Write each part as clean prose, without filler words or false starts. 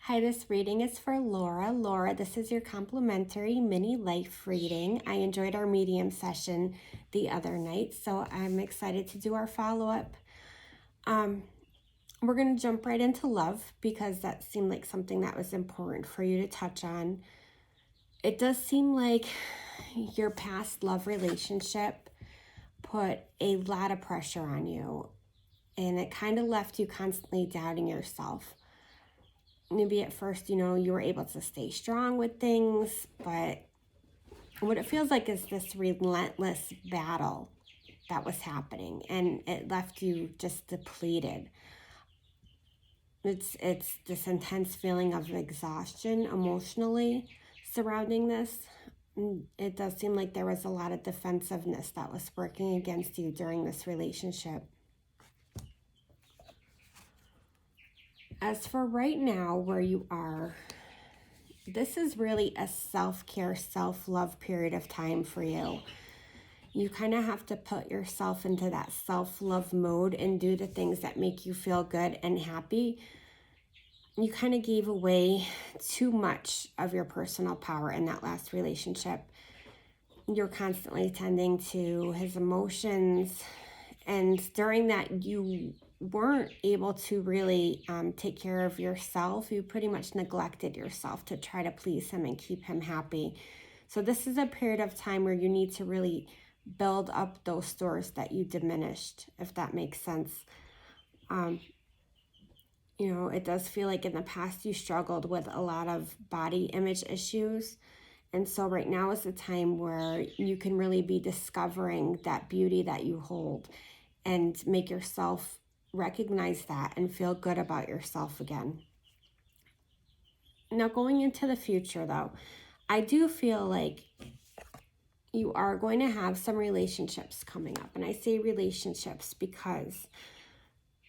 Hi, this reading is for Laura. Laura, this is your complimentary mini life reading. I enjoyed our medium session the other night, so I'm excited to do our follow-up. We're going to jump right into love because that seemed like something that was important for you to touch on. It does seem like your past love relationship put a lot of pressure on you, and it kind of left you constantly doubting yourself. Maybe at first, you were able to stay strong with things, but what it feels like is this relentless battle that was happening, and it left you just depleted. It's this intense feeling of exhaustion emotionally surrounding this. It does seem like there was a lot of defensiveness that was working against you during this relationship. As for right now, where you are, this is really a self-care, self-love period of time for you. You kind of have to put yourself into that self-love mode and do the things that make you feel good and happy. You kind of gave away too much of your personal power in that last relationship. You're constantly tending to his emotions, and during that you weren't able to really take care of yourself. You pretty much neglected yourself to try to please him and keep him happy. So this is a period of time where you need to really build up those stores that you diminished, if that makes sense. It does feel like in the past you struggled with a lot of body image issues. And so right now is the time where you can really be discovering that beauty that you hold and make yourself recognize that and feel good about yourself again. Now, going into the future, though, I do feel like you are going to have some relationships coming up. And I say relationships because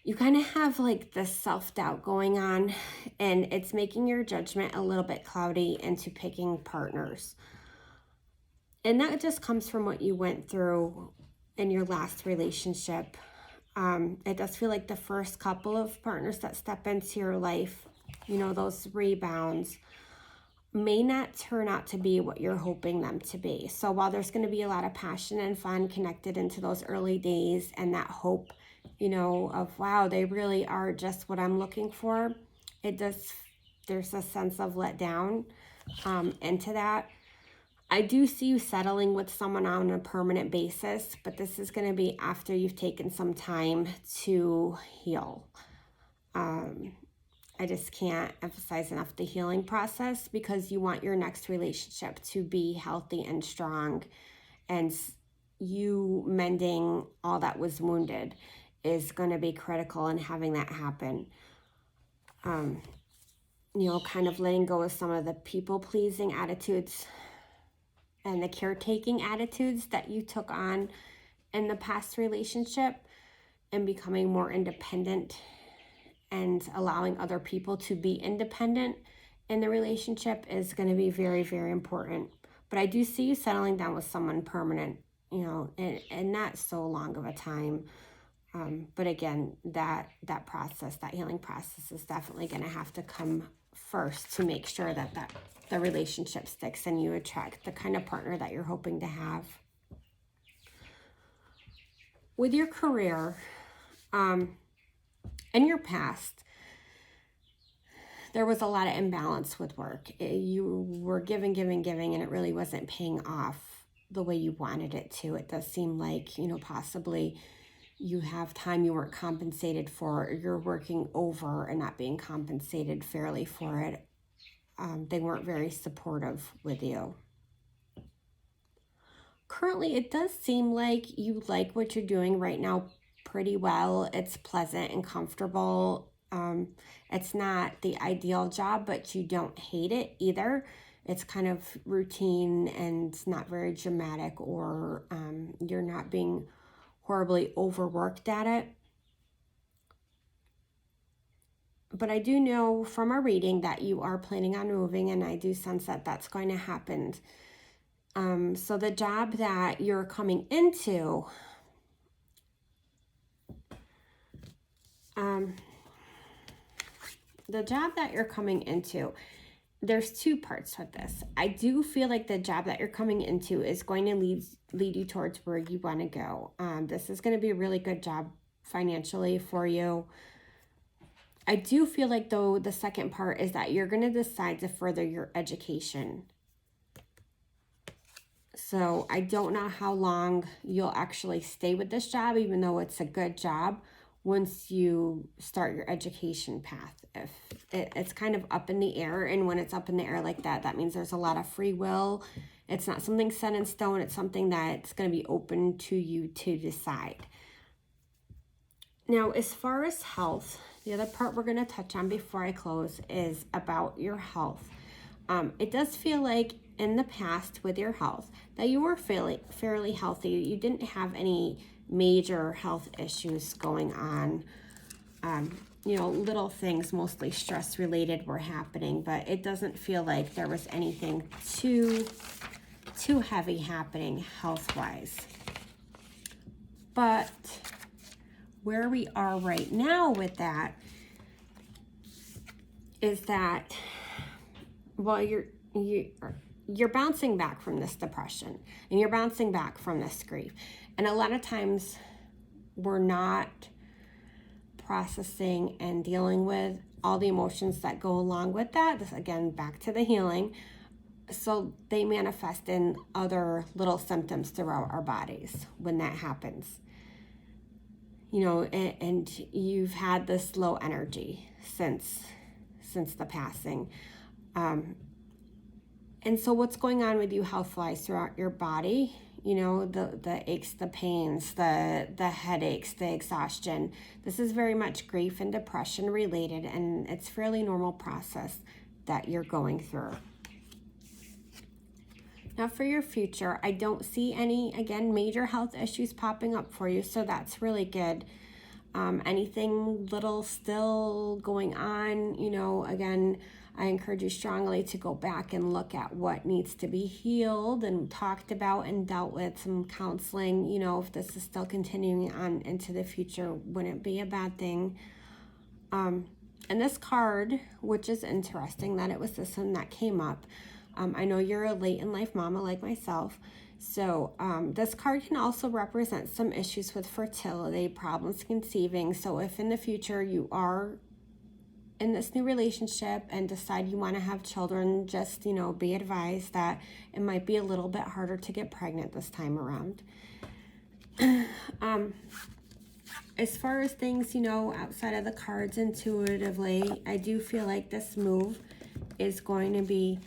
you kind of have like this self-doubt going on, and it's making your judgment a little bit cloudy into picking partners. And that just comes from what you went through in your last relationship. It does feel like the first couple of partners that step into your life, those rebounds, may not turn out to be what you're hoping them to be. So while there's going to be a lot of passion and fun connected into those early days and that hope, of wow, they really are just what I'm looking for, there's a sense of letdown into that. I do see you settling with someone on a permanent basis, but this is going to be after you've taken some time to heal. I just can't emphasize enough the healing process, because you want your next relationship to be healthy and strong, and you mending all that was wounded is going to be critical in having that happen. Kind of letting go of some of the people-pleasing attitudes and the caretaking attitudes that you took on in the past relationship, and becoming more independent and allowing other people to be independent in the relationship is going to be very, very important. But I do see you settling down with someone permanent, and not so long of a time. But again, that process, that healing process, is definitely going to have to come first to make sure that the relationship sticks and you attract the kind of partner that you're hoping to have. With your career, in your past, there was a lot of imbalance with work. You were giving, and it really wasn't paying off the way you wanted it to. It does seem like, possibly you have time you weren't compensated for, or you're working over and not being compensated fairly for it. They weren't very supportive with you. Currently, it does seem like you like what you're doing right now pretty well. It's pleasant and comfortable. It's not the ideal job, but you don't hate it either. It's kind of routine and not very dramatic, or you're not being horribly overworked at it. But I do know from our reading that you are planning on moving, and I do sense that that's going to happen. So the job that you're coming into, the job that you're coming into, there's two parts with this. I do feel like the job that you're coming into is going to lead you towards where you want to go. This is going to be a really good job financially for you. I do feel like, though, the second part is that you're going to decide to further your education. So I don't know how long you'll actually stay with this job, even though it's a good job, once you start your education path. If it's kind of up in the air, and when it's up in the air like that, that means there's a lot of free will. It's not something set in stone. It's something that's going to be open to you to decide. Now, as far as health, the other part we're going to touch on before I close is about your health. It does feel like in the past with your health that you were fairly healthy. You didn't have any major health issues going on. Little things, mostly stress related, were happening, but it doesn't feel like there was anything too heavy happening health wise. But where we are right now with that is that, well, you're bouncing back from this depression, and you're bouncing back from this grief. And a lot of times we're not processing and dealing with all the emotions that go along with that. This, again, back to the healing. So they manifest in other little symptoms throughout our bodies when that happens. And you've had this low energy since the passing. And so what's going on with you health-wise throughout your body? The aches, the pains, the headaches, the exhaustion. This is very much grief and depression related, and it's a fairly normal process that you're going through. Now, for your future, I don't see any, again, major health issues popping up for you, so that's really good. Anything little still going on, again, I encourage you strongly to go back and look at what needs to be healed and talked about and dealt with, some counseling. If this is still continuing on into the future, wouldn't be a bad thing. And this card, which is interesting that it was this one that came up. I know you're a late in life mama like myself. So this card can also represent some issues with fertility, problems conceiving. So if in the future you are in this new relationship and decide you want to have children, just, be advised that it might be a little bit harder to get pregnant this time around. As far as things, outside of the cards intuitively, I do feel like this move is going to be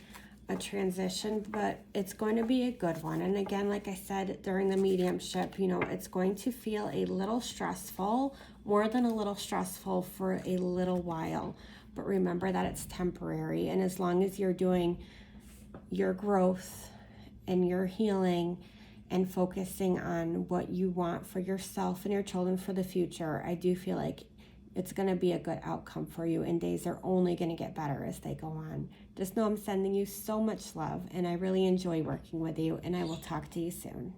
a transition, but it's going to be a good one. And again, like I said, during the mediumship, it's going to feel a little stressful, more than a little stressful, for a little while. But remember that it's temporary. And as long as you're doing your growth and your healing and focusing on what you want for yourself and your children for the future, I do feel like it's going to be a good outcome for you, and days are only going to get better as they go on. Just know I'm sending you so much love, and I really enjoy working with you, and I will talk to you soon.